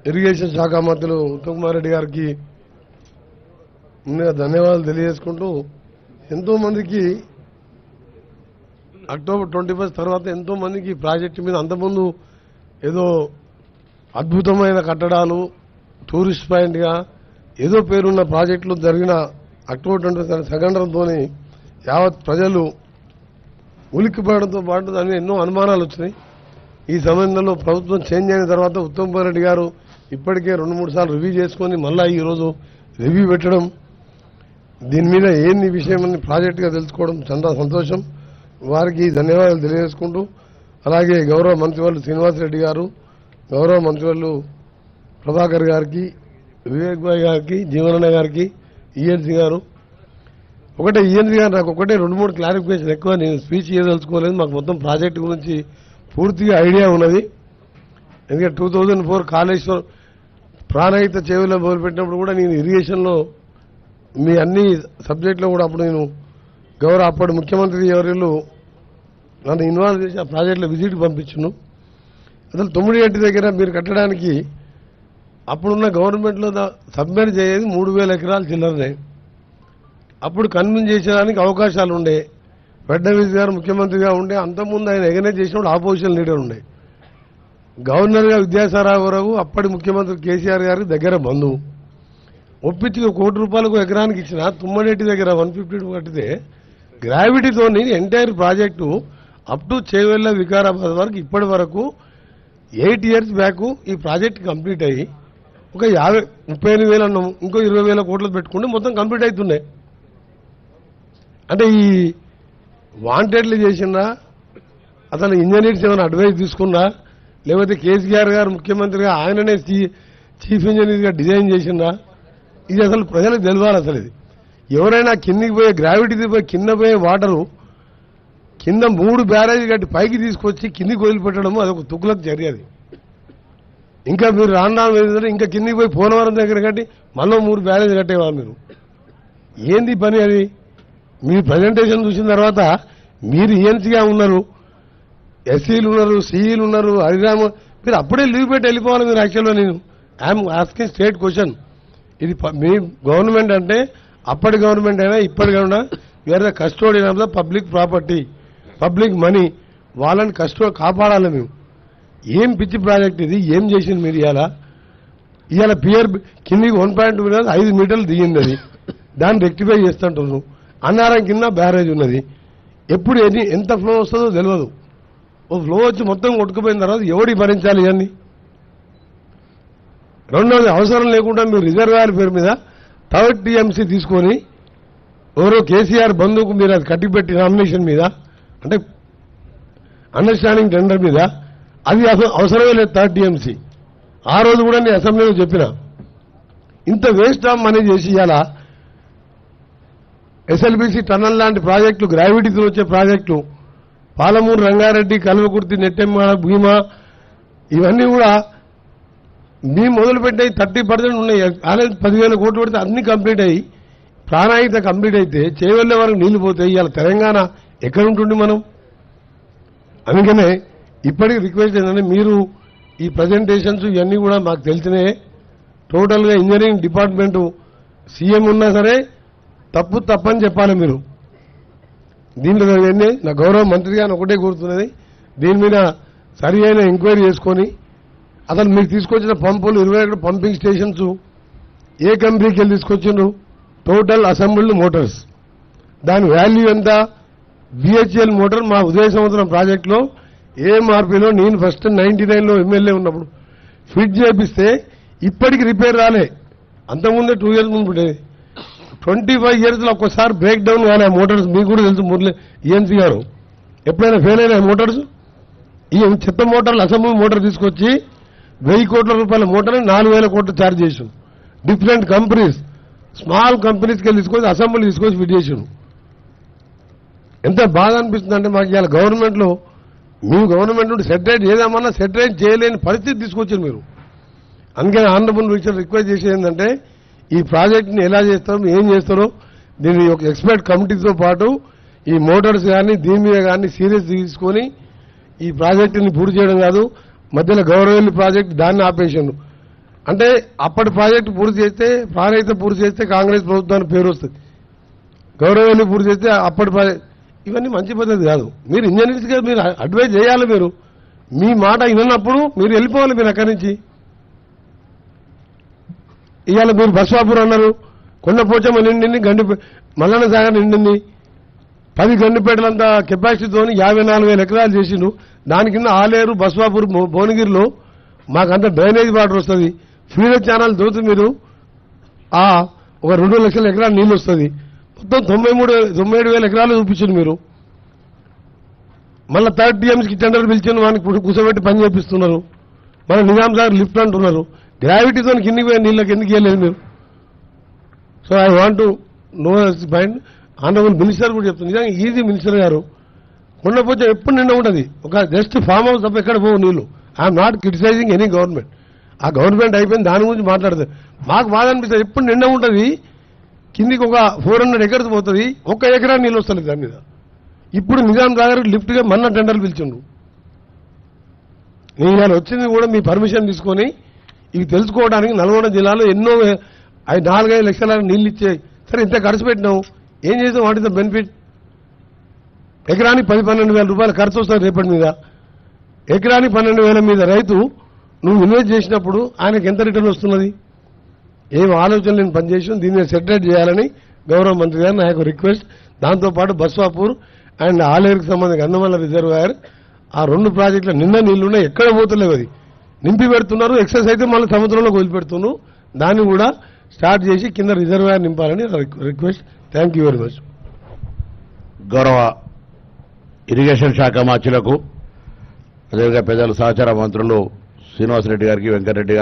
Irrigation శాఖ మంత్రులు ఉత్తమ్ కుమార్ రెడ్డి గారికి ముందుగా ధన్యవాదాలు తెలియజేసుకుంటూ ఎంతో మందికి అక్టోబర్ 21 తర్వాత ఎంతో మందికి ప్రాజెక్టు మీద అంతకుముందు ఏదో అద్భుతమైన కట్టడాలు టూరిస్ట్ పాయింట్గా ఏదో పేరున్న ప్రాజెక్టులు జరిగిన అక్టోబర్ 21 సంఘటనతో యావత్ ప్రజలు ఉలిక్కిపడడంతో పాటు దాని ఎన్నో అనుమానాలు వచ్చినాయి. ఈ సంబంధంలో ప్రభుత్వం చేంజ్ అయిన తర్వాత ఉత్తమ్ కుమార్ రెడ్డి గారు ఇప్పటికే 2-3 సార్లు రివ్యూ చేసుకుని మళ్ళా ఈరోజు రివ్యూ పెట్టడం, దీని మీద ఏంది విషయం అని ప్రాజెక్టుగా తెలుసుకోవడం చాలా సంతోషం. వారికి ధన్యవాదాలు తెలియజేసుకుంటూ అలాగే గౌరవ మంత్రివర్యులు శ్రీనివాసరెడ్డి గారు, గౌరవ మంత్రివర్యులు ప్రభాకర్ గారికి, వివేక్ భాయ్ గారికి, జీవనన్న గారికి, ఈఎన్సీ గారు ఒకటే ఈఎన్సీ గారు నాకు ఒకటే 2-3 క్లారిఫికేషన్ ఎక్కువ నేను స్పీచ్ చేయదలుచుకోలేదు. మాకు మొత్తం ప్రాజెక్టు గురించి పూర్తిగా ఐడియా ఉన్నది. ఎందుకంటే 2004 కాళేశ్వరం ప్రాణహిత చెవుల్లో మొదలుపెట్టినప్పుడు కూడా నేను ఇరిగేషన్లో మీ అన్ని సబ్జెక్టులో కూడా అప్పుడు నేను గౌరవ అప్పటి ముఖ్యమంత్రి ఎవరిళ్ళు నన్ను ఇన్వాల్వ్ చేసి ఆ ప్రాజెక్టులో విజిట్ పంపించును. అసలు 9 దగ్గర మీరు కట్టడానికి అప్పుడున్న గవర్నమెంట్లో సబ్మిట్ చేయేది 3000 ఎకరాలు చిల్లరనే. అప్పుడు కన్విన్స్ చేసేదానికి అవకాశాలు ఉండే. ఫడ్నవీస్ గారు ముఖ్యమంత్రిగా ఉండే, అంతకుముందు ఆయన ఎగనైజ్ చేసినప్పుడు ఆపోజిషన్ లీడర్ ఉండే. గవర్నర్గా విద్యాసాగరరావు అప్పటి ముఖ్యమంత్రి కేసీఆర్ గారికి దగ్గర బంధువు ఒప్పించి ₹1 కోటి ఎకరానికి ఇచ్చిన తుమ్మనేటి దగ్గర 152 కట్టితే గ్రావిటీతో entire project up to Chevella Vikarabad వరకు ఇప్పటి వరకు 8 ఇయర్స్ బ్యాక్ ఈ ప్రాజెక్ట్ కంప్లీట్ అయ్యి ఒక 38,000 అన్నాం, ఇంకో 20,000 కోట్లు పెట్టుకుంటే మొత్తం కంప్లీట్ అవుతున్నాయి. అంటే ఈ వాంటెడ్లు చేసిందా, అసలు ఇంజనీర్స్ ఏమైనా అడ్వైస్ తీసుకున్నా, లేకపోతే కేసీఆర్ గారు ముఖ్యమంత్రిగా ఆయననే చీఫ్ ఇంజనీర్గా డిజైన్ చేసిందా, ఇది అసలు ప్రజలకు తెలియాలి. అసలు ఇది ఎవరైనా కిందికి పోయే గ్రావిటీకి పోయి కింద పోయే వాటరు కింద 3 బ్యారేజ్ కట్టి పైకి తీసుకొచ్చి కిందికి వదిలిపెట్టడము అదొక తుగ్గులకు చర్య. అది ఇంకా మీరు రాను ఇంకా కిందికి పోయి పోలవరం దగ్గర కట్టి మళ్ళీ 3 బ్యారేజ్ కట్టేవాళ్ళు. మీరు ఏంది పని అది? మీ ప్రజెంటేషన్ చూసిన తర్వాత మీరు ఈఎన్సీగా ఉన్నారు, ఎస్సీలు ఉన్నారు, సిఈలు ఉన్నారు, హరిరామ, మీరు అప్పుడే లీవ్ పెట్టి వెళ్ళిపోవాలి. మీరు యాక్చువల్గా నేను ఐఎమ్ ఆస్కింగ్ స్టేట్ క్వశ్చన్. ఇది మీ గవర్నమెంట్ అంటే అప్పటి గవర్నమెంట్ అయినా ఇప్పటికైనా we are the custodian of the public property, public money. వాళ్ళని కాపాడాలి మేము. ఏం పిచ్చి ప్రాజెక్ట్ ఇది? ఏం చేసింది మీరు? ఇవాళ పియర్ కిందికి 1.2 మీటర్లు 5 మీటర్లు దిగింది. అది దాన్ని రెక్టిఫై చేస్తుంటున్నాను. అన్నారం కింద బ్యారేజ్ ఉన్నది. ఎప్పుడు ఎంత ఫ్లో వస్తుందో తెలియదు. ఓ ఫ్లో వచ్చి మొత్తం కొట్టుకుపోయిన తర్వాత ఎవడి భరించాలి ఇవన్నీ? రెండోది, అవసరం లేకుండా మీరు రిజర్వాయర్ పేరు మీద 3rd టీఎంసీ తీసుకొని ఎవరో కేసీఆర్ బంధువుకు మీరు అది కట్టిపెట్టి నామినేషన్ మీద, అంటే అండర్స్టాండింగ్ టెండర్ మీద, అది అవసరమే లేదు 3rd టీఎంసీ. ఆ రోజు కూడా నేను అసెంబ్లీలో చెప్పిన, ఇంత వేస్ట్ ఆఫ్ మనీ చేసి ఇవాళ ఎస్ఎల్బీసీ టన్నల్ లాంటి ప్రాజెక్టులు, గ్రావిటీతో వచ్చే ప్రాజెక్టులు, పాలమూరు రంగారెడ్డి, కల్వకుర్తి, నెట్టెమ్మ, భీమా, ఇవన్నీ కూడా మేము మొదలుపెట్టాయి 30% ఉన్నాయి. అలాగే 10,000 కోట్లు పెడితే అన్ని కంప్లీట్ అయ్యి ప్రాణాయిత కంప్లీట్ అయితే చేవెళ్లే వరకు నీళ్లు పోతాయి. ఇవాళ తెలంగాణ ఎక్కడుంటుండి మనం? అందుకనే ఇప్పటికీ రిక్వెస్ట్ ఏంటంటే మీరు ఈ ప్రజెంటేషన్స్ ఇవన్నీ కూడా మాకు తెలిసినాయే. టోటల్గా ఇంజనీరింగ్ డిపార్ట్మెంటు సీఎం ఉన్నా సరే తప్పని చెప్పాలి మీరు. దీంట్లో నా గౌరవ మంత్రిగా ఒకటే కోరుతున్నది, దీని మీద సరి అయిన ఎంక్వైరీ చేసుకొని అసలు మీరు తీసుకొచ్చిన పంపులు 21 పంపింగ్ స్టేషన్స్ ఏ కంపెనీకి వెళ్ళి తీసుకొచ్చిండ్రు? టోటల్ అసెంబ్ల్డ్ మోటార్స్, దాని వాల్యూ ఎంత? బిహెచ్ఎల్ మోటార్ మా ఉదయ సముద్రం ప్రాజెక్టులో ఏఎంఆర్పీలో నేను ఫస్ట్ 99లో ఎమ్మెల్యే ఉన్నప్పుడు ఫిట్ చేపిస్తే ఇప్పటికి రిపేర్ రాలే. అంతకుముందే 2 ఇయర్స్ ముందు ఉండేది. 25 ఇయర్స్లో ఒక్కసారి బ్రేక్ డౌన్ కానీ ఆ మోటార్స్ మీకు కూడా తెలుసు. మురళి ఈఎన్సీ గారు ఎప్పుడైనా ఫెయిల్ అయినా మోటార్స్, ఈ చెత్త మోటార్లు అసెంబ్లీ మోటార్ తీసుకొచ్చి 1,000 కోట్ల రూపాయల మోటార్ని 4,000 కోట్లు ఛార్జ్ చేసాం. డిఫరెంట్ కంపెనీస్, స్మాల్ కంపెనీస్కి వెళ్ళి తీసుకొచ్చి అసెంబ్లీ తీసుకొచ్చి ఫిట్ చేసాం. ఎంత బాధ అనిపిస్తుంది అంటే మాకు ఇవాళ గవర్నమెంట్లో, మేము గవర్నమెంట్ నుండి సెటరేట్ చేద్దామన్నా సెటరేట్ చేయలేని పరిస్థితి తీసుకొచ్చారు మీరు. అందుకని ఆనరబుల్ మినిస్టర్ రిక్వెస్ట్ చేసేది ఏంటంటే ఈ ప్రాజెక్ట్ని ఎలా చేస్తారో, ఏం చేస్తారో దీన్ని ఒక ఎక్స్పర్ట్ కమిటీతో పాటు ఈ మోటార్స్ కానీ దీని మీద కానీ సీరియస్ తీసుకొని ఈ ప్రాజెక్టుని పూర్తి చేయడం కాదు. మధ్యలో గౌరవల్లి ప్రాజెక్టు దాన్ని ఆపేసాను. అంటే అప్పటి ప్రాజెక్టు పూర్తి చేస్తే ప్రాణహిత పూర్తి చేస్తే కాంగ్రెస్ ప్రభుత్వానికి పేరు వస్తుంది, గౌరవాన్ని పూర్తి చేస్తే అప్పటి ప్రాజెక్ట్, ఇవన్నీ మంచి పద్ధతి కాదు. మీరు ఇంజనీర్స్గా మీరు అడ్వైజ్ చేయాలి. మీరు మీ మాట విన్నప్పుడు మీరు వెళ్ళిపోవాలి మీరు అక్కడి నుంచి. ఇవాళ మీరు బస్వాపూర్ అన్నారు, కొండపోచమ్మ నిండింది, మల్లన్న సాగర్ నిండింది, 10 గండిపేటలంతా కెపాసిటీతో 54,000 ఎకరాలు చేసిండు. దాని కింద ఆలేరు, బస్వాపూర్, భువనగిరిలో మాకంతా డ్రైనేజ్ వాటర్ వస్తుంది. ఫీడర్ ఛానల్ దోతు మీరు ఒక 2 లక్షల ఎకరాలు నీళ్ళు వస్తుంది. మొత్తం 97,000 ఎకరాలు చూపించింది మీరు. మళ్ళీ 3rd టీఎంసీకి టెండర్ పిలిచింది, వానికి కూర్చోబెట్టి పని చేపిస్తున్నారు. మళ్ళీ నిజాం సాగర్ లిఫ్ట్ అంటున్నారు. గ్రావిటీతో కిందికి పోయే నీళ్ళకి ఎందుకు ఇవ్వలేదు మీరు? So I want to know point. Honourable minister కూడా చెప్తుంది, నిజంగా ఈజీ మినిస్టర్ గారు. కొండపోచ ఎప్పుడు నిండా ఉంటుంది, ఒక జస్ట్ ఫామ్ హౌస్ తప్ప ఎక్కడ పోవు నీళ్లు. I'm not criticising any government. ఆ గవర్నమెంట్ అయిపోయింది, దాని గురించి మాట్లాడతారు. మాకు బాధ అనిపిస్తుంది, ఎప్పుడు నిండా ఉంటుంది, కిందికి ఒక 400 ఎకర్స్ పోతుంది, 1 ఎకరా నీళ్ళు వస్తుంది దాని మీద. ఇప్పుడు నిజాం సాగర్ లిఫ్ట్గా మొన్న టెండర్లు పిలిచిండు. నేను ఇవాళ వచ్చింది కూడా మీ పర్మిషన్ తీసుకొని ఇవి తెలుసుకోవడానికి. నల్గొండ జిల్లాలో ఎన్నో 4-5 లక్షల నీళ్ళు ఇచ్చే, సరే ఇంత ఖర్చు పెట్టినావు, ఏం చేసాం? What is the benefit? ఎకరానికి 10-12 వేల రూపాయలు ఖర్చు వస్తుంది రేపటి మీద. ఎకరానికి 12,000 మీద రైతు నువ్వు ఇన్వెస్ట్ చేసినప్పుడు ఆయనకు ఎంత రిటర్న్ వస్తున్నది? ఏం ఆలోచన నేను పనిచేసాం, దీన్ని సెటిలైట్ చేయాలని గౌరవ మంత్రి గారు నా యొక్క రిక్వెస్ట్. దాంతోపాటు బస్వాపూర్ అండ్ ఆలేరుకు సంబంధించి గంధమల్ల రిజర్వాయర్, ఆ 2 ప్రాజెక్టుల నిన్న నీళ్లున్నాయి, ఎక్కడ పోతలేవు. అది నింపి పెడుతున్నారు, ఎక్సెస్ అయితే మళ్ళీ సముద్రంలోకి వదిలిపెడుతున్నారు. దాన్ని కూడా స్టార్ట్ చేసి కింద రిజర్వాయర్ నింపాలని request. Thank you very much. గౌరవ ఇరిగేషన్ శాఖ మంత్రులకు, అదేవిధంగా పెద్దలు సహచార మంత్రులు శ్రీనివాసరెడ్డి గారికి, వెంకటరెడ్డి గారికి